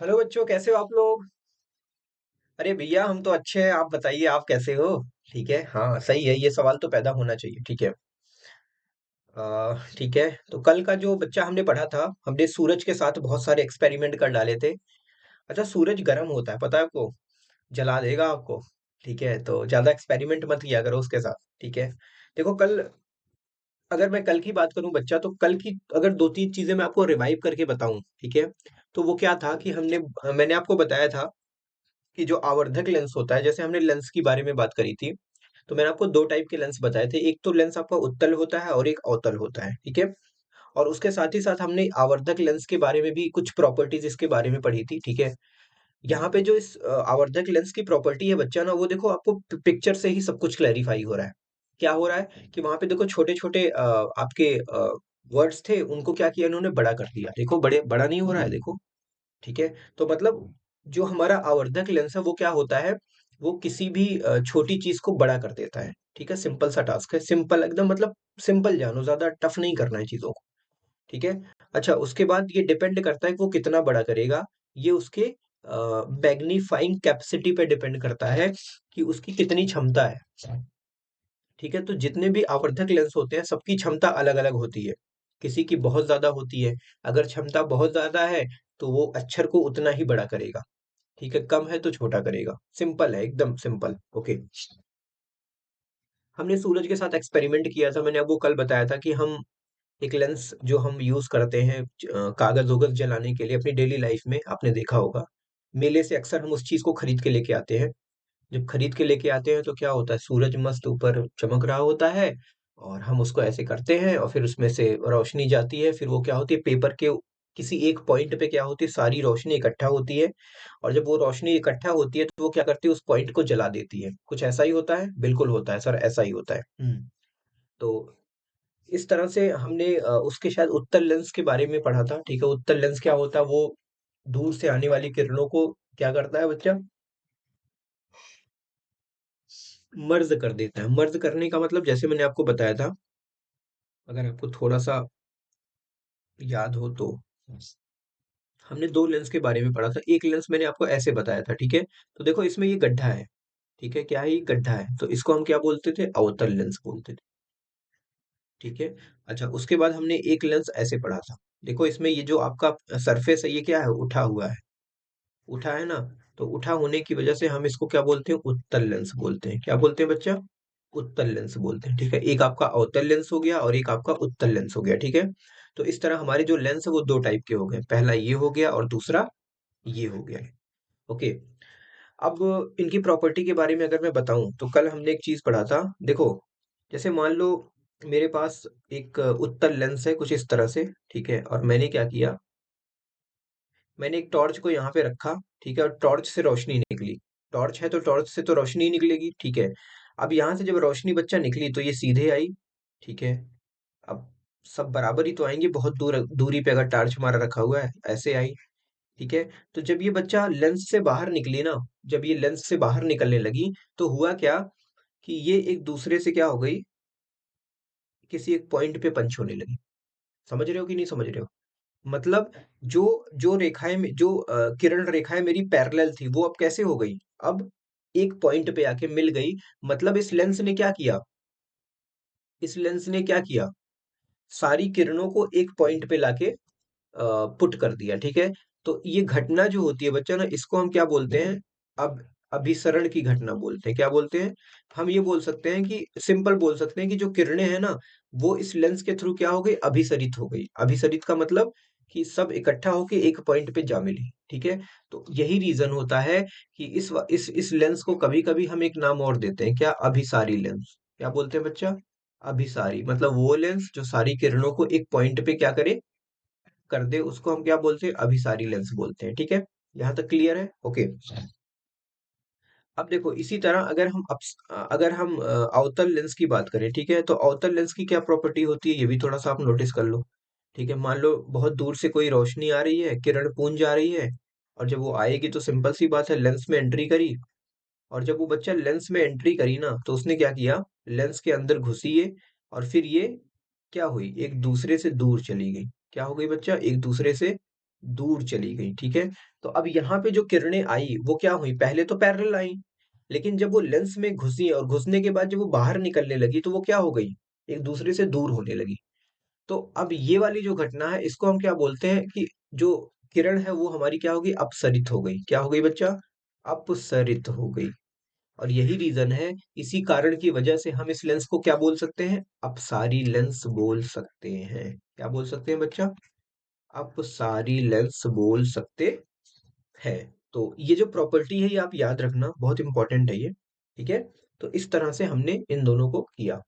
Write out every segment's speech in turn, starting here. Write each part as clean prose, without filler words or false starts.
Hello बच्चों, कैसे हो आप लोग? अरे भैया, हम तो अच्छे हैं। आप बताइए, आप कैसे हो? ठीक है, हाँ सही है, ये सवाल तो पैदा होना चाहिए। ठीक है। ठीक है। तो कल का जो बच्चा हमने पढ़ा था, हमने सूरज के साथ बहुत सारे एक्सपेरिमेंट कर डाले थे। अच्छा, सूरज गर्म होता है, पता है आपको? जला देगा आपको। ठीक है, तो ज्यादा एक्सपेरिमेंट मत किया करो उसके साथ। ठीक है। देखो, कल अगर मैं कल की बात करूं बच्चा, तो कल की अगर दो तीन चीजें मैं आपको रिवाइव करके बताऊं, ठीक है। तो वो क्या था कि मैंने आपको बताया था कि जो आवर्धक लेंस होता है, जैसे हमने लेंस की बारे में बात करी थी, तो मैंने आपको दो टाइप के लेंस बताए थे। एक तो लेंस आपका उत्तल होता है और एक अवतल होता है, ठीक है। और उसके साथ ही साथ हमने आवर्धक लेंस के बारे में भी कुछ प्रॉपर्टीज इसके बारे में पढ़ी थी, ठीक है। यहाँ पे जो इस आवर्धक लेंस की प्रॉपर्टी है बच्चा ना, वो देखो आपको पिक्चर से ही सब कुछ क्लैरिफाई हो रहा है। क्या हो रहा है कि वहां पे देखो छोटे छोटे आपके वर्ड्स थे, उनको क्या किया इन्होंने, बड़ा कर दिया। देखो, बड़े बड़ा नहीं हो रहा है, देखो। ठीक है। तो मतलब जो हमारा आवर्धक लेंस है वो क्या होता है, वो किसी भी छोटी चीज को बड़ा कर देता है। ठीक है, सिंपल सा टास्क है, सिंपल एकदम, मतलब सिंपल जानो, ज्यादा टफ नहीं करना है चीजों को। ठीक है। अच्छा, उसके बाद ये डिपेंड करता है कि वो कितना बड़ा करेगा। ये उसके मैग्नीफाइंग कैपेसिटी पे डिपेंड करता है कि उसकी कितनी क्षमता है। ठीक है। तो जितने भी आवर्धक लेंस होते हैं, सबकी क्षमता अलग अलग होती है। किसी की बहुत ज्यादा होती है। अगर क्षमता बहुत ज्यादा है, तो वो अक्षर को उतना ही बड़ा करेगा। ठीक है, कम है तो छोटा करेगा। सिंपल है, एकदम सिंपल। ओके। हमने सूरज के साथ एक्सपेरिमेंट किया था, मैंने आपको कल बताया था कि हम एक लेंस जो हम यूज करते हैं कागज वगज जलाने के लिए अपनी डेली लाइफ में, आपने देखा होगा। मेले से अक्सर हम उस चीज को खरीद के लेके आते हैं। जब खरीद के लेके आते हैं तो क्या होता है, सूरज मस्त ऊपर चमक रहा होता है, और हम उसको ऐसे करते हैं और फिर उसमें से रोशनी जाती है। फिर वो क्या होती है, पेपर के किसी एक पॉइंट पे क्या होती है, सारी रोशनी इकट्ठा होती है। और जब वो रोशनी इकट्ठा होती है तो वो क्या करती है, उस पॉइंट को जला देती है। कुछ ऐसा ही होता है, बिल्कुल होता है सर, ऐसा ही होता है। तो इस तरह से हमने उसके शायद उत्तल लेंस के बारे में पढ़ा था। ठीक है, उत्तल लेंस क्या होता है, वो दूर से आने वाली किरणों को क्या करता है बच्चा, मर्ज कर देता है। मर्ज करने का मतलब, जैसे मैंने आपको बताया था, अगर आपको थोड़ा सा याद हो तो, हमने दो लेंस के बारे में पढ़ा था। एक लेंस मैंने आपको ऐसे बताया था, ठीक है। तो देखो, इसमें ये गड्ढा है। ठीक है, क्या है, ये गड्ढा है, तो इसको हम क्या बोलते थे, अवतल लेंस बोलते थे। ठीक है। अच्छा, उसके बाद हमने एक लेंस ऐसे पढ़ा था। देखो, इसमें ये जो आपका सरफेस है, ये क्या है, उठा हुआ है। उठा है ना। तो उठा होने की वजह से हम इसको क्या बोलते हैं, उत्तल लेंस बोलते हैं। क्या बोलते हैं बच्चा? उत्तल लेंस बोलते हैं। ठीक है, एक आपका अवतल लेंस हो गया और एक आपका उत्तल लेंस हो गया। ठीक है। तो इस तरह हमारे जो लेंस है वो दो टाइप के हो गए, पहला ये हो गया और दूसरा ये हो गया। ओके। अब इनकी प्रॉपर्टी के बारे में अगर मैं बताऊं, तो कल हमने एक चीज पढ़ा था। देखो, जैसे मान लो मेरे पास एक उत्तल लेंस है कुछ इस तरह से, ठीक है। और मैंने क्या किया, मैंने एक टॉर्च को यहाँ पे रखा। ठीक है, और टॉर्च से रोशनी निकली। टॉर्च है तो टॉर्च से तो रोशनी ही निकलेगी, ठीक है। अब यहाँ से जब रोशनी बच्चा निकली तो ये सीधे आई। ठीक है। अब सब बराबर ही तो आएंगे, बहुत दूर दूरी पे अगर टार्च हमारा रखा हुआ है, ऐसे आई। ठीक है। तो जब ये बच्चा लेंस से बाहर निकली ना, जब ये लेंस से बाहर निकलने लगी, तो हुआ क्या कि ये एक दूसरे से क्या हो गई, किसी एक पॉइंट पे पंच होने लगी। समझ रहे हो कि नहीं समझ रहे हो? मतलब जो जो रेखाएं जो किरण रेखाएं मेरी पैरेलल थी, वो अब कैसे हो गई, अब एक पॉइंट पे आके मिल गई। मतलब इस लेंस ने क्या किया, इस लेंस ने क्या किया, सारी किरणों को एक पॉइंट पे लाके पुट कर दिया। ठीक है। तो ये घटना जो होती है बच्चा ना, इसको हम क्या बोलते हैं, अब अभिसरण की घटना बोलते हैं। क्या बोलते हैं? हम ये बोल सकते हैं कि, सिंपल बोल सकते हैं कि जो किरणें हैं ना, वो इस लेंस के थ्रू क्या हो गई, अभिसरित हो गई। अभिसरित का मतलब कि सब इकट्ठा होके एक पॉइंट पे जा मिली। ठीक है। तो यही रीजन होता है कि इस लेंस को कभी कभी हम एक नाम और देते हैं, क्या, अभिसारी लेंस। क्या बोलते हैं बच्चा? अभिसारी, मतलब वो लेंस जो सारी किरणों को एक पॉइंट पे क्या करे, कर दे, उसको हम क्या बोलते हैं, अभिसारी लेंस बोलते हैं। ठीक है। यहाँ तक क्लियर है? ओके। अब देखो, इसी तरह अगर हम अवतल लेंस की बात करें, ठीक है, तो अवतल लेंस की क्या प्रॉपर्टी होती है, ये भी थोड़ा सा आप नोटिस कर लो। ठीक है, मान लो बहुत दूर से कोई रोशनी आ रही है, किरण पुंज आ रही है, और जब वो आएगी तो सिंपल सी बात है, लेंस में एंट्री करी। और जब वो बच्चा लेंस में एंट्री करी ना, तो उसने क्या किया, लेंस के अंदर घुसी ये, और फिर ये क्या हुई, एक दूसरे से दूर चली गई। क्या हो गई बच्चा, एक दूसरे से दूर चली गई, ठीक है। तो अब यहाँ पे जो किरणें आई वो क्या हुई, पहले तो पैरेलल आई, लेकिन जब वो लेंस में घुसी और घुसने के बाद जब वो बाहर निकलने लगी तो वो क्या हो गई, एक दूसरे से दूर होने लगी। तो अब ये वाली जो घटना है इसको हम क्या बोलते हैं कि जो किरण है वो हमारी क्या होगी, अपसरित हो गई। क्या हो गई बच्चा, अपसरित हो गई। और यही रीजन है, इसी कारण की वजह से हम इस लेंस को क्या बोल सकते हैं, अपसारी लेंस बोल सकते हैं। क्या बोल सकते हैं बच्चा, अपसारी लेंस बोल सकते हैं। तो ये जो प्रॉपर्टी है ये आप याद रखना, बहुत इंपॉर्टेंट है ये, ठीक है। तो इस तरह से हमने इन दोनों को किया।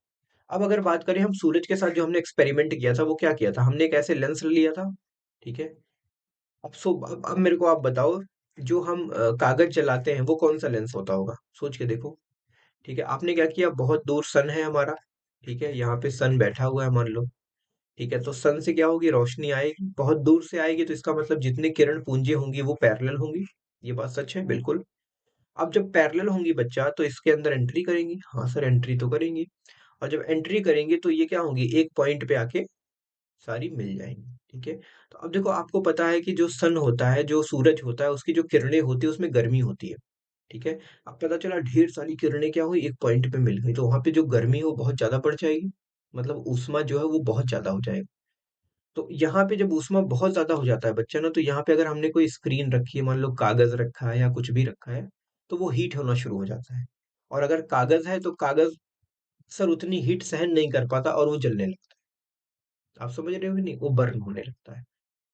अब अगर बात करें हम सूरज के साथ जो हमने एक्सपेरिमेंट किया था वो क्या किया था, हमने एक ऐसे लेंस लिया था, ठीक है। अब मेरे को आप बताओ, जो हम कागज जलाते हैं वो कौन सा लेंस होता होगा, सोच के देखो। ठीक है, आपने क्या किया, बहुत दूर सन है हमारा, ठीक है, यहाँ पे सन बैठा हुआ है मान लो, ठीक है। तो सन से क्या होगी, रोशनी आएगी, बहुत दूर से आएगी, तो इसका मतलब जितने किरण पुंजे होंगी वो पैरेलल होंगी। ये बात सच है बिल्कुल। अब जब पैरेलल होंगी बच्चा तो इसके अंदर एंट्री करेंगी, हाँ सर एंट्री तो करेंगी। और जब एंट्री करेंगे तो ये क्या होंगी, एक पॉइंट पे आके सारी मिल जाएंगी, ठीक है। तो अब देखो आपको पता है कि जो सन होता है, जो सूरज होता है, उसकी जो किरणें होती है उसमें गर्मी होती है, ठीक है। अब पता चला ढेर सारी किरणें क्या हुई, एक पॉइंट पे मिल गई, तो वहां पे जो गर्मी है वो बहुत ज्यादा बढ़ जाएगी, मतलब ऊष्मा जो है वो बहुत ज्यादा हो जाएगा। तो यहाँ पे जब ऊष्मा बहुत ज्यादा हो जाता है बच्चा ना, तो यहाँ पे अगर हमने कोई स्क्रीन रखी है, मान लो कागज रखा है या कुछ भी रखा है, तो वो हीट होना शुरू हो जाता है। और अगर कागज है तो कागज सर उतनी हीट सहन नहीं कर पाता और वो जलने लगता है। आप समझ रहे हो कि नहीं, वो बर्न होने लगता है।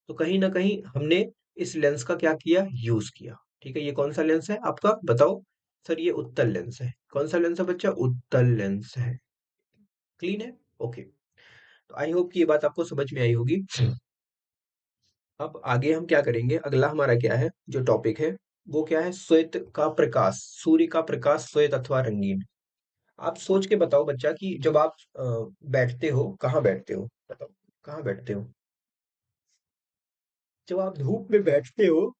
तो कहीं ना कहीं हमने इस लेंस का क्या किया, यूज किया, ठीक है। ये कौन सा लेंस है आपका, बताओ। सर ये उत्तल लेंस है। कौन सा लेंस है बच्चा, उत्तल लेंस है। क्लीन है, ओके। तो आई होप कि ये बात आपको समझ में आई होगी। अब आगे हम क्या करेंगे, अगला हमारा क्या है जो टॉपिक है, वो क्या है, श्वेत का प्रकाश, सूर्य का प्रकाश श्वेत अथवा रंगीन। आप सोच के बताओ बच्चा कि जब आप बैठते हो, कहाँ बैठते हो, बताओ कहाँ बैठते हो। जब आप धूप में बैठते हो,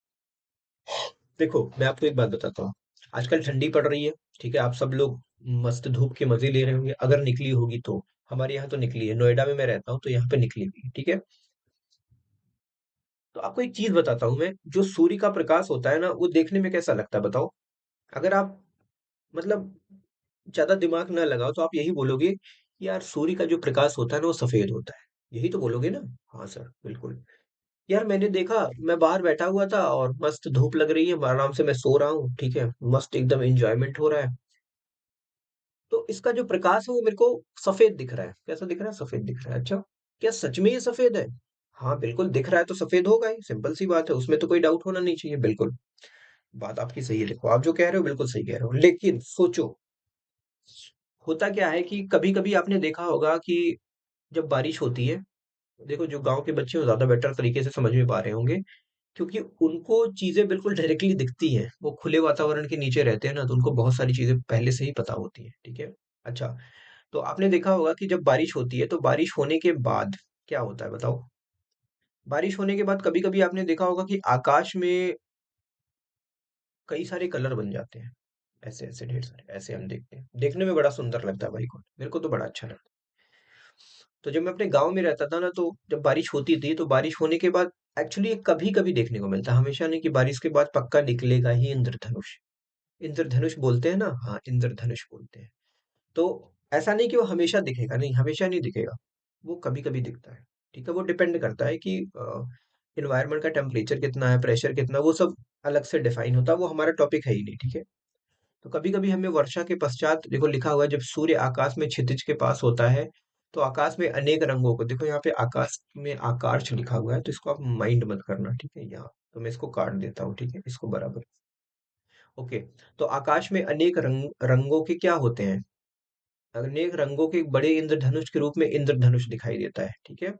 देखो मैं आपको एक बात बताता हूँ। आजकल ठंडी पड़ रही है, ठीक है, आप सब लोग मस्त धूप के मजे ले रहे होंगे, अगर निकली होगी तो। हमारे यहाँ तो निकली है, नोएडा में मैं रहता हूँ तो यहाँ पे निकली हुई है, ठीक है। तो आपको एक चीज बताता हूँ मैं, जो सूर्य का प्रकाश होता है ना वो देखने में कैसा लगता है बताओ। अगर आप मतलब ज्यादा दिमाग ना लगाओ तो आप यही बोलोगे कि यार सूर्य का जो प्रकाश होता है ना वो सफेद होता है, यही तो बोलोगे ना। हाँ सर बिल्कुल। यार मैंने देखा, मैं बाहर बैठा हुआ था और मस्त धूप लग रही है, आराम से मैं सो रहा हूँ, ठीक है, मस्त एकदम एंजॉयमेंट हो रहा है। तो इसका जो प्रकाश है वो मेरे को सफेद दिख रहा है, कैसा दिख रहा है, सफेद दिख रहा है। अच्छा, क्या सच में ये सफेद है। हाँ बिल्कुल दिख रहा है तो सफेद होगा ही, सिंपल सी बात है, उसमें तो कोई डाउट होना नहीं चाहिए, बिल्कुल। बात आपकी सही है, देखो आप जो कह रहे हो बिल्कुल सही कह रहे हो, लेकिन सोचो, होता क्या है कि कभी कभी आपने देखा होगा कि जब बारिश होती है, देखो जो गांव के बच्चे वो ज्यादा बेटर तरीके से समझ में पा रहे होंगे, क्योंकि उनको चीजें बिल्कुल डायरेक्टली दिखती हैं, वो खुले वातावरण के नीचे रहते हैं ना, तो उनको बहुत सारी चीजें पहले से ही पता होती हैं, ठीक है। अच्छा, तो आपने देखा होगा कि जब बारिश होती है तो बारिश होने के बाद क्या होता है बताओ। बारिश होने के बाद कभी कभी आपने देखा होगा कि आकाश में कई सारे कलर बन जाते हैं, ऐसे ऐसे ढेर सारे, ऐसे हम देखते हैं, देखने में बड़ा सुंदर लगता है भाई को, मेरे को तो बड़ा अच्छा लगता है। तो जब मैं अपने गांव में रहता था ना, तो जब बारिश होती थी तो बारिश होने के बाद एक्चुअली कभी कभी देखने को मिलता है, हमेशा नहीं, कि बारिश के बाद पक्का निकलेगा ही इंद्रधनुष। इंद्रधनुष बोलते हैं ना, हाँ इंद्रधनुष बोलते हैं। तो ऐसा नहीं कि वो हमेशा दिखेगा, नहीं हमेशा नहीं दिखेगा, वो कभी कभी दिखता है, ठीक है। वो डिपेंड करता है कि इन्वायरमेंट का टेम्परेचर कितना है, प्रेशर कितना, वो सब अलग से डिफाइन होता है, वो हमारा टॉपिक है ही नहीं, ठीक है। तो कभी कभी हमें वर्षा के पश्चात, देखो लिखा हुआ है, जब सूर्य आकाश में क्षितिज के पास होता है तो आकाश में अनेक रंगों को, देखो यहाँ पे आकाश में आकाश लिखा हुआ है तो इसको आप माइंड मत करना, ठीक है, यहाँ तो मैं इसको काट देता हूँ, ठीक है, इसको बराबर। ओके, तो आकाश में अनेक रंगों के क्या होते हैं, अनेक रंगों के बड़े इंद्रधनुष के रूप में इंद्रधनुष दिखाई देता है, ठीक है।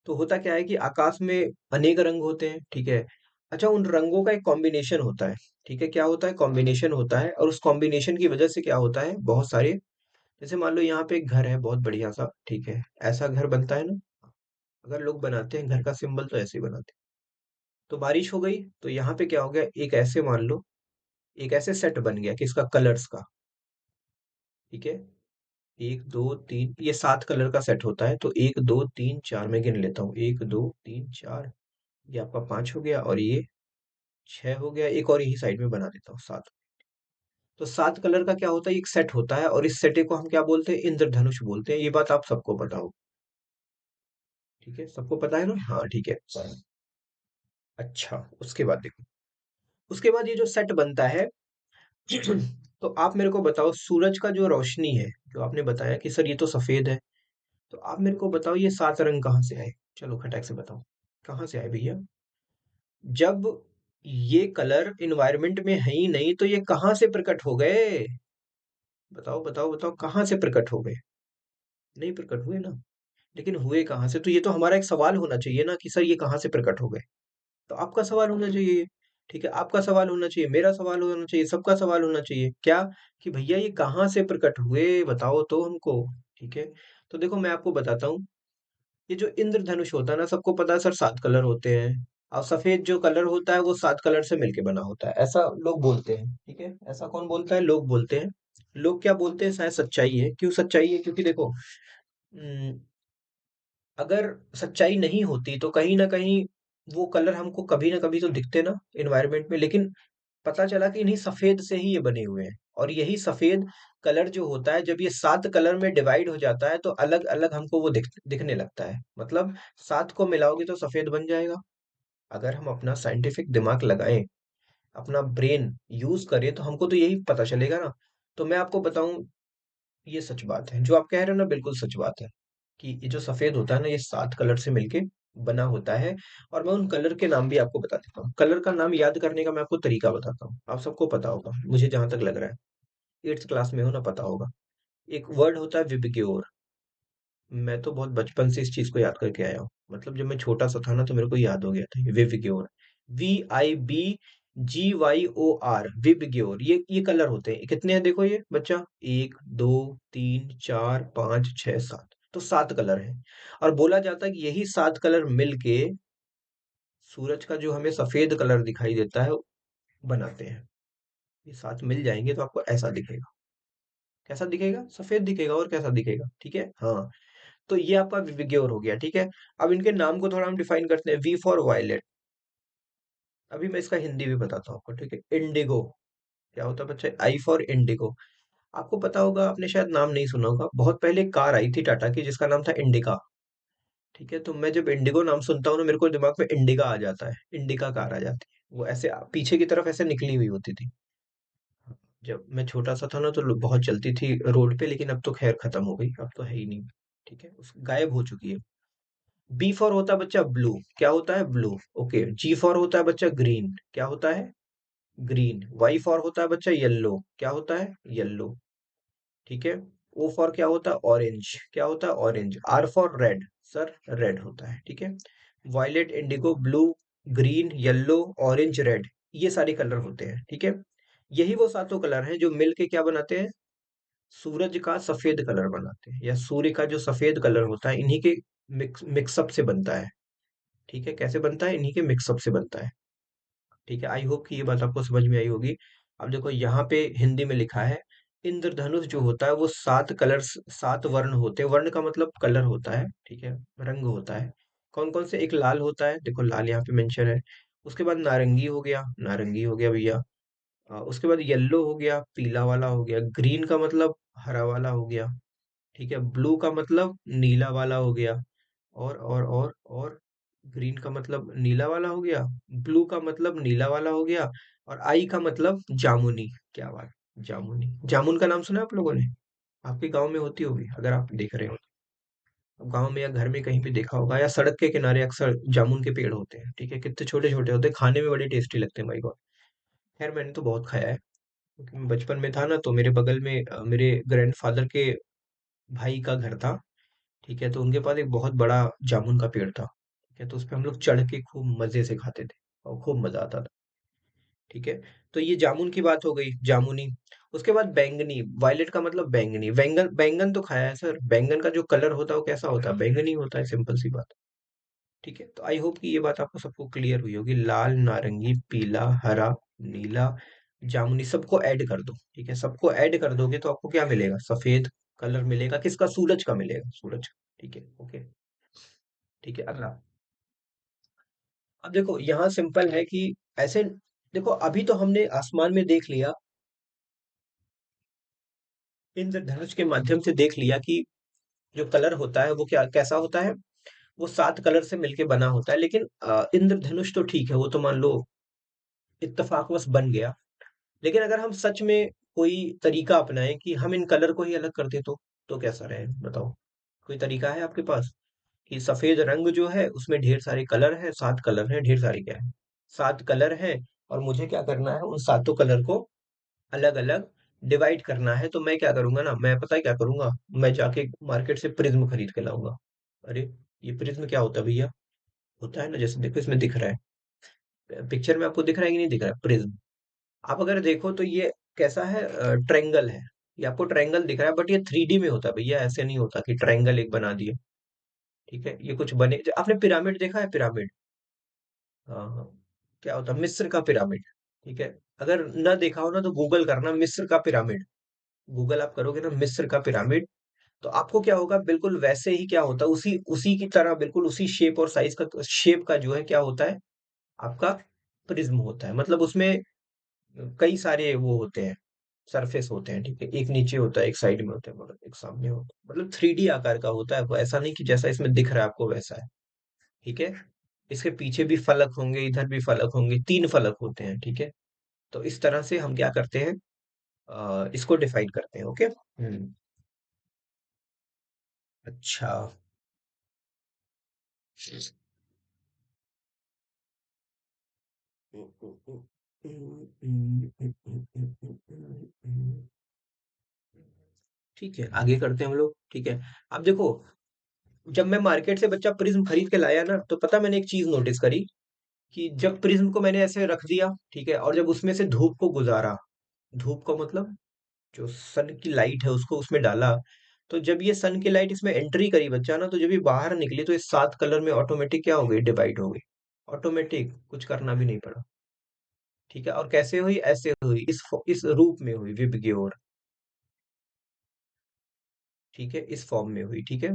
तो होता क्या है कि आकाश में अनेक रंग होते हैं, ठीक है। अच्छा, उन रंगों का एक कॉम्बिनेशन होता है, ठीक है, क्या होता है, कॉम्बिनेशन होता है, और उस कॉम्बिनेशन की वजह से क्या होता है, बहुत सारे, जैसे मान लो यहाँ पे एक घर है बहुत बढ़िया सा, ठीक है, ऐसा घर बनता है ना, अगर लोग बनाते हैं घर का सिंबल तो ऐसे ही बनाते हैं। तो बारिश हो गई तो यहाँ पे क्या हो गया, एक ऐसे मान लो, एक ऐसे सेट बन गया किसका, कलर्स का, ठीक है। एक दो तीन, ये 7 कलर का सेट होता है, तो एक दो तीन चार, मैं गिन लेता हूँ, एक दो तीन चार ये आपका 5 हो गया, और ये 6 हो गया। एक और यही साइड में बना देता हूँ, 7। तो 7 कलर का क्या होता है, एक सेट होता है, और इस सेट को हम क्या बोलते हैं, इंद्रधनुष बोलते हैं। ये बात आप सबको पता हो। ठीक है, सबको पता है ना? हाँ ठीक है। अच्छा, उसके बाद देखो, उसके बाद ये जो सेट बनता है, तो आप मेरे को बताओ, सूरज का जो रोशनी है, जो आपने बताया कि सर ये तो सफेद है, तो आप मेरे को बताओ ये 7 रंग कहाँ से आए? चलो खटक से बताओ, कहाँ से आए भैया? जब ये कलर इन्वायरमेंट में है ही नहीं, तो ये कहाँ से प्रकट हो गए? बताओ बताओ बताओ, कहाँ से प्रकट हो गए? नहीं प्रकट हुए ना। लेकिन हुए कहाँ से? तो ये तो हमारा एक सवाल होना चाहिए ना, कि सर ये कहाँ से प्रकट हो गए। तो आपका सवाल होना चाहिए। ठीक है, आपका सवाल होना चाहिए, मेरा सवाल होना चाहिए, सबका सवाल होना चाहिए, क्या? कि भैया ये कहाँ से प्रकट हुए, बताओ तो हमको। ठीक है, तो देखो मैं आपको बताता हूँ। ये जो इंद्रधनुष होता है ना, सबको पता है सर 7 कलर होते हैं। और सफेद जो कलर होता है वो 7 कलर से मिलके बना होता है, ऐसा लोग बोलते हैं। ठीक है, ऐसा कौन बोलता है? लोग बोलते हैं। लोग क्या बोलते हैं? शायद सच्चाई है। क्यों सच्चाई है? क्योंकि देखो, अगर सच्चाई नहीं होती तो कहीं ना कहीं वो कलर हमको कभी ना कभी तो दिखते ना एनवायरनमेंट में। लेकिन पता चला कि इन्हीं सफेद से ही ये बने हुए हैं, और यही सफेद कलर जो होता है, जब ये 7 कलर में डिवाइड हो जाता है, तो अलग अलग हमको वो दिखने लगता है। मतलब 7 को मिलाओगे तो सफेद बन जाएगा। अगर हम अपना साइंटिफिक दिमाग लगाएं, अपना ब्रेन यूज करें, तो हमको तो यही पता चलेगा ना। तो मैं आपको बताऊं, ये सच बात है जो आप कह रहे हो ना, बिल्कुल सच बात है। कि ये जो सफेद होता है ना, ये 7 कलर से मिलके बना होता है। और मैं उन कलर के नाम भी आपको बता देता हूँ। कलर का नाम याद करने का मैं आपको तरीका बताता हूँ, आप सबको पता होगा मुझे जहां तक लग रहा है। 8th क्लास में हो ना, पता होगा। एक वर्ड होता है विबग्योर। मैं तो बहुत बचपन से इस चीज को याद करके आया हूँ। मतलब जब मैं छोटा सा था ना, तो मेरे को याद हो गया था ये विबग्योर। Vibgyor, VIBGYOR. ये कलर होते हैं। कितने हैं देखो ये बच्चा, 1 2 3 4 5 6 7। तो 7 कलर हैं। और बोला जाता है कि यही 7 कलर मिलके सूरज का जो हमें सफेद कलर दिखाई देता है, बनाते हैं। ये 7 मिल जाएंगे तो आपको ऐसा दिखेगा। कैसा दिखेगा? सफेद दिखेगा, और कैसा दिखेगा? ठीक है, हाँ। तो ये आपका विग्योर हो गया। ठीक है, अब इनके नाम को थोड़ा हम डिफाइन करते हैं। V for violet. अभी मैं इसका हिंदी भी बताता हूँ आपको। ठीक है, इंडिगो। क्या होता है बच्चे? I for Indigo. आपको पता होगा, आपने शायद नाम नहीं सुना होगा, बहुत पहले एक कार आई थी टाटा की जिसका नाम था इंडिका। ठीक है, तो मैं जब इंडिगो नाम सुनता हूँ ना, मेरे को दिमाग में इंडिका आ जाता है, इंडिका कार आ जाती है। वो ऐसे पीछे की तरफ ऐसे निकली हुई होती थी। जब मैं छोटा सा था ना, तो बहुत चलती थी रोड पे, लेकिन अब तो खैर खत्म हो गई, अब तो है ही नहीं। ठीक है, गायब हो चुकी है। बी फॉर होता है बच्चा ब्लू। क्या होता है? ब्लू। ओके। जी फॉर होता है बच्चा ग्रीन। क्या होता है? ग्रीन। वाई फॉर होता है बच्चा येलो। क्या होता है? येलो। ठीक है। ओ फॉर क्या होता है? ऑरेंज। क्या होता है? Orange. R for red. Sir red होता है। ठीक है, violet, indigo, blue, green, yellow, orange, red. ये सारे कलर होते हैं। ठीक है, यही वो सातों कलर हैं जो मिलके क्या बनाते हैं? सूरज का सफेद कलर बनाते हैं, या सूर्य का जो सफेद कलर होता है, इन्हीं के मिक्सअप से बनता है। ठीक है, कैसे बनता है? इन्हीं के मिक्सअप से बनता है। ठीक है, आई होप कि ये बात आपको समझ में आई होगी। अब देखो यहाँ पे हिंदी में लिखा है, इंद्रधनुष जो होता है वो 7 कलर्स, 7 वर्ण होते हैं। वर्ण का मतलब कलर होता है। ठीक है, रंग होता है। कौन कौन से? एक लाल होता है, देखो लाल यहाँ पे मेंशन है। उसके बाद नारंगी हो गया, नारंगी हो गया भैया। उसके बाद येलो हो गया, पीला वाला हो गया। ग्रीन का मतलब हरा वाला हो गया। ठीक है, ब्लू का मतलब नीला वाला हो गया। और ग्रीन का मतलब नीला वाला हो गया। ब्लू का मतलब नीला वाला हो गया। और आई का मतलब जामुनी। क्या बात! जामुनी, जामुन का नाम सुना है आप लोगों ने? आपके गांव में होती होगी अगर आप देख रहे हो तो। गांव में या घर में कहीं भी देखा होगा, या सड़क के किनारे अक्सर जामुन के पेड़ होते हैं। ठीक है, कितने छोटे छोटे होते हैं, खाने में बड़े टेस्टी लगते हैं भाई गॉड। खैर मैंने तो बहुत खाया है, क्योंकि मैं बचपन में था ना, तो मेरे बगल में मेरे ग्रैंडफादर के भाई का घर था। ठीक है, तो उनके पास एक बहुत बड़ा जामुन का पेड़ था। ठीक है, तो उसपे हम लोग चढ़ के खूब मजे से खाते थे, और खूब मजा आता था। ठीक है, तो ये जामुन की बात हो गई, जामुनी। उसके बाद बैंगनी, वायलेट का मतलब बैंगनी। बैंगन, बैंगन तो खाया है सर। बैंगन का जो कलर होता है वो कैसा होता है? बैंगनी होता है, सिंपल सी बात। ठीक है, तो आई होप कि ये बात आपको सबको क्लियर हुई होगी। लाल, नारंगी, पीला, हरा, नीला, जामुनी, सबको ऐड कर दो। ठीक है, सबको ऐड कर दोगे तो आपको क्या मिलेगा? सफेद कलर मिलेगा। किसका? सूरज का मिलेगा, सूरज का। ठीक है, ओके। ठीक है, अगला। अब देखो यहाँ सिंपल है कि ऐसे, देखो अभी तो हमने आसमान में देख लिया, इंद्रधनुष के माध्यम से देख लिया कि जो कलर होता है वो क्या कैसा होता है, वो 7 कलर से मिलके बना होता है। लेकिन इंद्रधनुष तो ठीक है, वो तो मान लो इत्तेफाकवश बन गया। लेकिन अगर हम सच में कोई तरीका अपनाएं कि हम इन कलर को ही अलग कर दे, तो कैसा रहे बताओ? कोई तरीका है आपके पास कि सफेद रंग जो है उसमें ढेर सारे कलर हैं, 7 कलर हैं, ढेर सारे क्या है, 7 कलर हैं, और मुझे क्या करना है, उन सातों कलर को अलग अलग डिवाइड करना है। तो मैं क्या करूंगा ना, मैं पता है क्या करूंगा, मैं जाके मार्केट से प्रिज्म खरीद के लाऊंगा। अरे, ये प्रिज्म क्या होता है भैया? होता है ना, जैसे देखो इसमें दिख रहा है, पिक्चर में आपको दिख रहा है कि नहीं दिख रहा है प्रिज्म? आप अगर देखो तो ये कैसा है, ट्रायंगल है। ये आपको ट्रायंगल दिख रहा है, बट ये 3D में होता है भैया, ऐसे नहीं होता कि ट्रायंगल एक बना दिए। ठीक है, ये कुछ बने, आपने पिरामिड देखा है? पिरामिड, हाँ हाँ, क्या होता है मिस्र का पिरामिड। ठीक है, अगर ना देखा हो ना तो गूगल करना मिस्र का पिरामिड। गूगल आप करोगे ना मिस्र का पिरामिड, तो आपको क्या होगा, बिल्कुल वैसे ही क्या होता है, उसी उसी की तरह, बिल्कुल उसी शेप और साइज का, शेप का जो है क्या होता है, आपका प्रिज्म होता है। मतलब उसमें कई सारे वो होते हैं, सरफेस होते हैं। ठीक है, एक नीचे होता है, एक साइड में होता है, मतलब एक सामने होता है, मतलब 3D आकार का होता है वो, ऐसा नहीं कि जैसा इसमें दिख रहा है आपको वैसा है। ठीक है, इसके पीछे भी फलक होंगे, इधर भी फलक होंगे, 3 फलक होते हैं। ठीक है, तो इस तरह से हम क्या करते हैं, इसको डिफाइन करते हैं। ओके। अच्छा। ठीक है, आगे करते हैं हम लोग। ठीक है, अब देखो, जब मैं मार्केट से बच्चा प्रिज्म खरीद के लाया ना, तो पता मैंने एक चीज नोटिस करी कि जब प्रिज्म को मैंने ऐसे रख दिया, ठीक है, और जब उसमें से धूप को गुजारा, धूप का मतलब जो सन की लाइट है उसको उसमें डाला, तो जब ये सन की लाइट इसमें एंट्री करी बच्चा ना, तो जब ये बाहर निकली तो ये 7 कलर में ऑटोमेटिक क्या हो गई, डिवाइड हो गई। ऑटोमेटिक, कुछ करना भी नहीं पड़ा। ठीक है, और कैसे हुई? ऐसे हुई, इस रूप में हुई, विबग्योर। ठीक है, इस फॉर्म में हुई। ठीक है।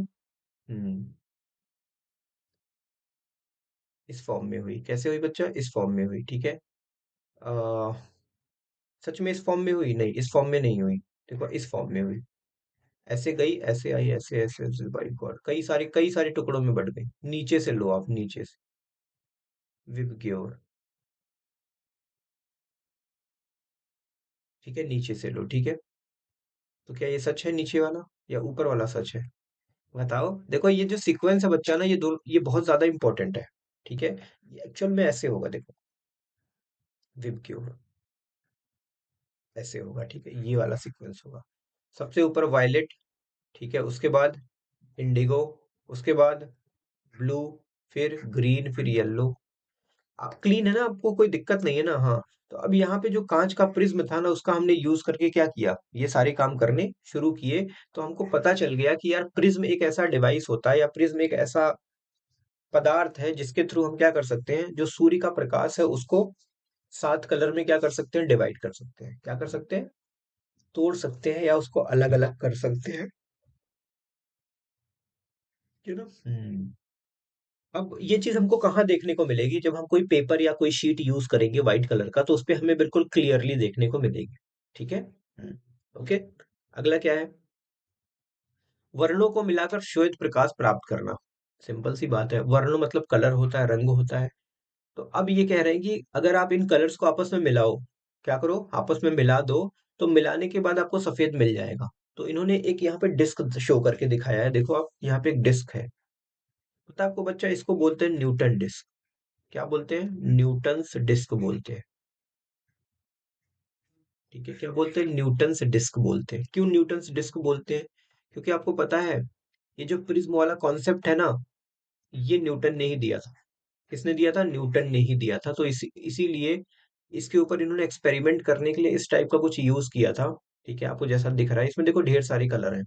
इस फॉर्म में हुई, कैसे हुई बच्चा? इस फॉर्म में हुई। ठीक है, आ, सच में इस फॉर्म में हुई? नहीं, इस फॉर्म में नहीं हुई। देखो, इस फॉर्म में हुई, ऐसे गई, ऐसे आई, ऐसे ऐसे ऐसे, बाई गॉड, कई सारे टुकड़ों में बढ़ गई। नीचे से लो आप, नीचे से, विब की ओर। ठीक है, नीचे से लो। ठीक है, तो क्या ये सच है नीचे वाला, या ऊपर वाला सच है? बताओ। देखो, ये जो सीक्वेंस है बच्चा ना, ये बहुत ज्यादा इंपॉर्टेंट है। ठीक है, ये एक्चुअल में ऐसे होगा, देखो, विब की ओर ऐसे होगा। ठीक है, ये वाला सीक्वेंस होगा। सबसे ऊपर वायलेट, ठीक है, उसके बाद इंडिगो, उसके बाद ब्लू, फिर ग्रीन, फिर येलो। आप क्लीन है ना, आपको कोई दिक्कत नहीं है ना? हाँ। तो अब यहाँ पे जो कांच का प्रिज्म था ना, उसका हमने यूज करके क्या किया, ये सारे काम करने शुरू किए। तो हमको पता चल गया कि यार प्रिज्म एक ऐसा डिवाइस होता है, या प्रिज्म एक ऐसा पदार्थ है जिसके थ्रू हम क्या कर सकते हैं, जो सूर्य का प्रकाश है उसको 7 कलर में क्या कर सकते हैं, डिवाइड कर सकते हैं। क्या कर सकते हैं? तोड़ सकते हैं, या उसको अलग अलग कर सकते हैं। You know. अब ये चीज हमको कहाँ देखने को मिलेगी, जब हम कोई पेपर या कोई शीट यूज करेंगे व्हाइट कलर का, तो उस पे हमें बिल्कुल क्लियरली देखने को मिलेगी। ठीक है। ओके। अगला क्या है? वर्णों को मिलाकर श्वेत प्रकाश प्राप्त करना। सिंपल सी बात है, वर्ण मतलब कलर होता है, रंग होता है। तो अब ये कह रहे हैं कि अगर आप इन कलर्स को आपस में मिलाओ, क्या करो, आपस में मिला दो, तो मिलाने के बाद आपको सफेद मिल जाएगा। तो इन्होंने एक यहाँ पे डिस्क शो करके दिखाया है, देखो आप, यहाँ पे एक डिस्क है। पता है आपको बच्चा, इसको बोलते हैं न्यूटन डिस्क। क्या बोलते हैं? न्यूटन्स डिस्क बोलते हैं। ठीक है, क्या बोलते हैं? न्यूटन्स डिस्क बोलते हैं। क्यों न्यूटन्स डिस्क बोलते हैं? क्योंकि आपको पता है, ये जो प्रिज्म वाला कॉन्सेप्ट है ना, ये न्यूटन ने ही दिया था। किसने दिया था? न्यूटन ने ही दिया था। तो इसीलिए इसके ऊपर इन्होंने एक्सपेरिमेंट करने के लिए इस टाइप का कुछ यूज किया था। ठीक है, आपको जैसा दिख रहा है इसमें, देखो ढेर सारे कलर हैं।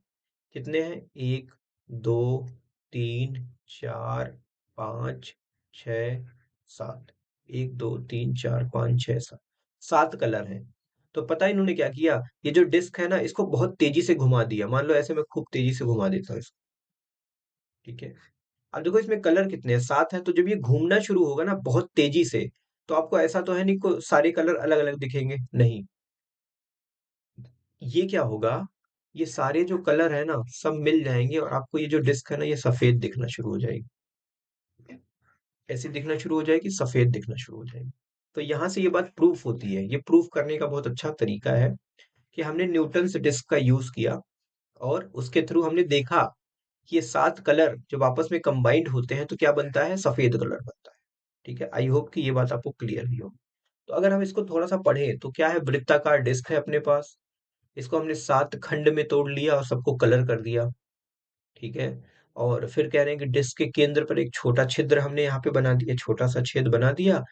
कितने हैं? एक, दो, तीन, चार, पाँच, छ, सात। एक, दो, तीन, चार, पाँच, छह, सात। 7 कलर हैं। तो पता है इन्होंने क्या किया? ये जो डिस्क है ना, इसको बहुत तेजी से घुमा दिया। मान लो ऐसे मैं खूब तेजी से घुमा देता हूँ इसको। ठीक है, अब देखो इसमें कलर कितने हैं, 7 हैं, तो जब ये घूमना शुरू होगा ना बहुत तेजी से, तो आपको ऐसा तो है नहीं को सारे कलर अलग अलग दिखेंगे, नहीं। ये क्या होगा, ये सारे जो कलर है ना सब मिल जाएंगे और आपको ये जो डिस्क है ना ये सफेद दिखना शुरू हो जाएगी, ऐसे दिखना शुरू हो जाएगी, सफेद दिखना शुरू हो जाएगी। तो यहाँ से ये बात प्रूफ होती है, ये प्रूफ करने का बहुत अच्छा तरीका है कि हमने न्यूटन्स डिस्क का यूज किया और उसके थ्रू हमने देखा कि ये 7 कलर जब आपस में कंबाइंड होते हैं तो क्या बनता है, सफेद कलर बनता है। ठीक है, आई होप कि ये बात आपको क्लियर भी हो। तो अगर हम इसको थोड़ा सा पढ़ें तो क्या है, वृत्ताकार डिस्क है अपने पास, इसको हमने 7 खंड में तोड़ लिया और सबको कलर कर दिया। ठीक है, और फिर कह रहे हैं कि डिस्क के केंद्र पर एक छोटा छिद्र हमने यहाँ पे बना दिया, छोटा सा छेद बना दिया,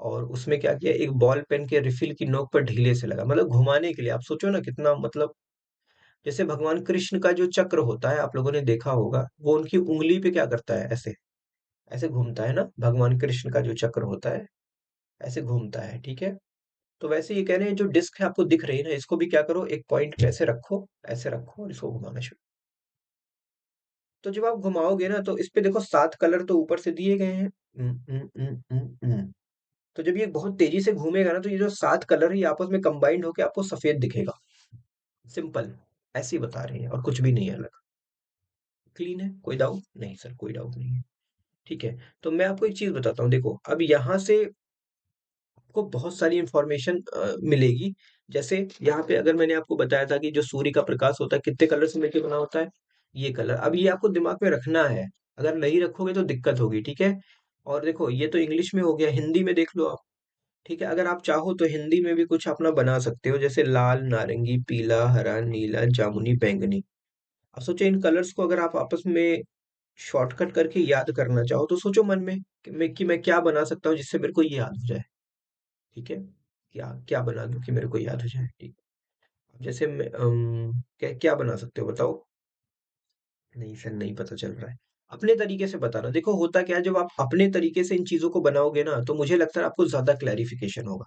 और उसमें क्या किया, एक बॉल पेन के रिफिल की नोक पर ढीले से लगा, मतलब घुमाने के लिए। आप सोचो ना कितना, मतलब जैसे भगवान कृष्ण का जो चक्र होता है आप लोगों ने देखा होगा, वो उनकी उंगली पे क्या करता है, ऐसे ऐसे घूमता है ना, भगवान कृष्ण का जो चक्र होता है ऐसे घूमता है। ठीक है, तो वैसे ये कह रहे हैं जो डिस्क है आपको दिख रही है ना, इसको भी क्या करो, एक पॉइंट पे ऐसे रखो और इसको घुमाना शुरू। तो जब आप घुमाओगे ना तो इस पे देखो 7 कलर तो ऊपर से दिए गए हैं। तो जब ये बहुत तेजी से घूमेगा ना तो ये जो 7 कलर है ये आपस में कंबाइंड होके आपको सफेद दिखेगा। सिंपल, ऐसे ही बता रहे हैं और कुछ भी नहीं है अलग। क्लीन है, कोई डाउट नहीं सर, कोई डाउट नहीं है। ठीक है, तो मैं आपको एक चीज बताता हूँ, देखो अब यहाँ से आपको बहुत सारी इंफॉर्मेशन मिलेगी। जैसे यहाँ पे अगर मैंने आपको बताया था कि जो सूर्य का प्रकाश होता है कितने कलर से मिलकर बना होता है, ये कलर, अब ये आपको दिमाग में रखना है, अगर नहीं रखोगे तो दिक्कत होगी। ठीक है, और देखो ये तो इंग्लिश में हो गया, हिंदी में देख लो आप। ठीक है, अगर आप चाहो तो हिंदी में भी कुछ अपना बना सकते हो, जैसे लाल, नारंगी, पीला, हरा, नीला, जामुनी, बैंगनी। अब सोचो इन कलर्स को अगर आप आपस में शॉर्टकट करके याद करना चाहो तो सोचो मन में कि मैं क्या बना सकता हूँ जिससे मेरे को ये याद हो जाए। ठीक है, क्या क्या बना दूं कि मेरे को याद हो जाए। ठीक, अब जैसे मैं क्या क्या बना सकते हो बताओ। नहीं सर, नहीं पता चल रहा है। अपने तरीके से बताना, देखो होता क्या है, जब आप अपने तरीके से इन चीजों को बनाओगे ना तो मुझे लगता है आपको ज्यादा क्लैरिफिकेशन होगा।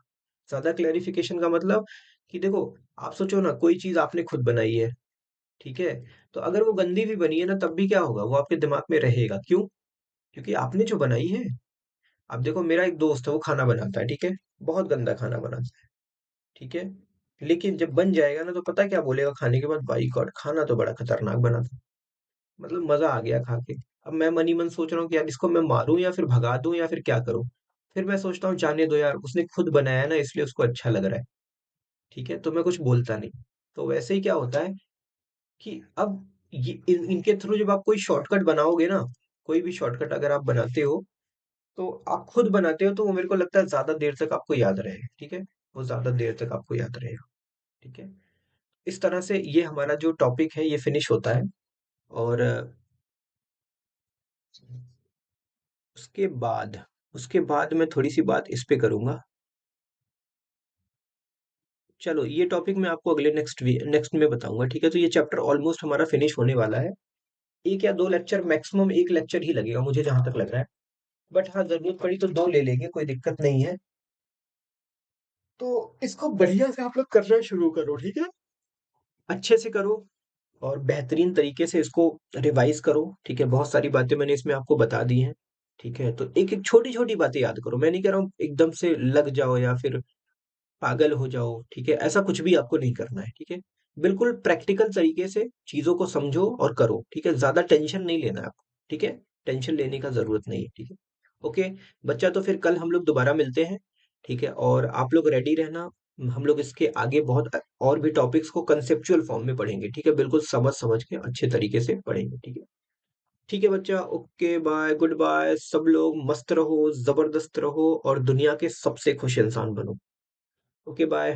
ज्यादा क्लैरिफिकेशन का मतलब कि देखो, आप सोचो ना कोई चीज आपने खुद बनाई है, ठीक है, तो अगर वो गंदी भी बनी है ना तब भी क्या होगा, वो आपके दिमाग में रहेगा। क्यों? क्योंकि आपने जो बनाई है। अब देखो मेरा एक दोस्त है, वो खाना बनाता है, ठीक है, बहुत गंदा खाना बनाता है। ठीक है, लेकिन जब बन जाएगा ना तो पता है क्या बोलेगा खाने के बाद, भाई गॉड खाना तो बड़ा खतरनाक बना था, मतलब मजा आ गया खा के। अब मैं मन ही मन सोच रहा हूँ कि यार इसको मैं मारूं या फिर भगा दूं या फिर क्या करूं। फिर मैं सोचता हूँ जाने दो यार, उसने खुद बनाया ना इसलिए उसको अच्छा लग रहा है। ठीक है, तो मैं कुछ बोलता नहीं। तो वैसे ही क्या होता है कि अब इनके थ्रू जब आप कोई शॉर्टकट बनाओगे ना, कोई भी शॉर्टकट अगर आप बनाते हो तो आप खुद बनाते हो तो वो मेरे को लगता है ज्यादा देर तक आपको याद रहेगा। ठीक है, वो ज्यादा देर तक आपको याद रहेगा। ठीक है, इस तरह से ये हमारा जो टॉपिक है ये फिनिश होता है। और उसके बाद उसके बाद मैं थोड़ी सी बात इस पे करूंगा। चलो ये टॉपिक मैं आपको अगले नेक्स्ट में बताऊंगा। ठीक है, तो ये चैप्टर ऑलमोस्ट हमारा फिनिश होने वाला है। एक या दो लेक्चर, मैक्सिमम एक लेक्चर ही लगेगा मुझे जहां तक लग रहा है। बट हाँ, जरूरत पड़ी तो दो ले लेंगे, कोई दिक्कत नहीं है। तो इसको बढ़िया से आप लोग करना शुरू करो। ठीक है, अच्छे से करो और बेहतरीन तरीके से इसको रिवाइज करो। ठीक है, बहुत सारी बातें मैंने इसमें आपको बता दी हैं। ठीक है, तो एक एक छोटी छोटी बातें याद करो, मैं नहीं कह रहा हूँ एकदम से लग जाओ या फिर पागल हो जाओ। ठीक है, ऐसा कुछ भी आपको नहीं करना है। ठीक है, बिल्कुल प्रैक्टिकल तरीके से चीजों को समझो और करो। ठीक है, ज्यादा टेंशन नहीं लेना है आपको। ठीक है, टेंशन लेने का जरूरत नहीं है। ठीक है, ओके बच्चा, तो फिर कल हम लोग दोबारा मिलते हैं। ठीक है, और आप लोग रेडी रहना। हम लोग इसके आगे बहुत और भी टॉपिक्स को कंसेप्चुअल फॉर्म में पढ़ेंगे। ठीक है, बिल्कुल समझ समझ के अच्छे तरीके से पढ़ेंगे। ठीक है, ठीक है बच्चा, ओके बाय, गुड बाय, सब लोग मस्त रहो, जबरदस्त रहो और दुनिया के सबसे खुश इंसान बनो। Okay bye.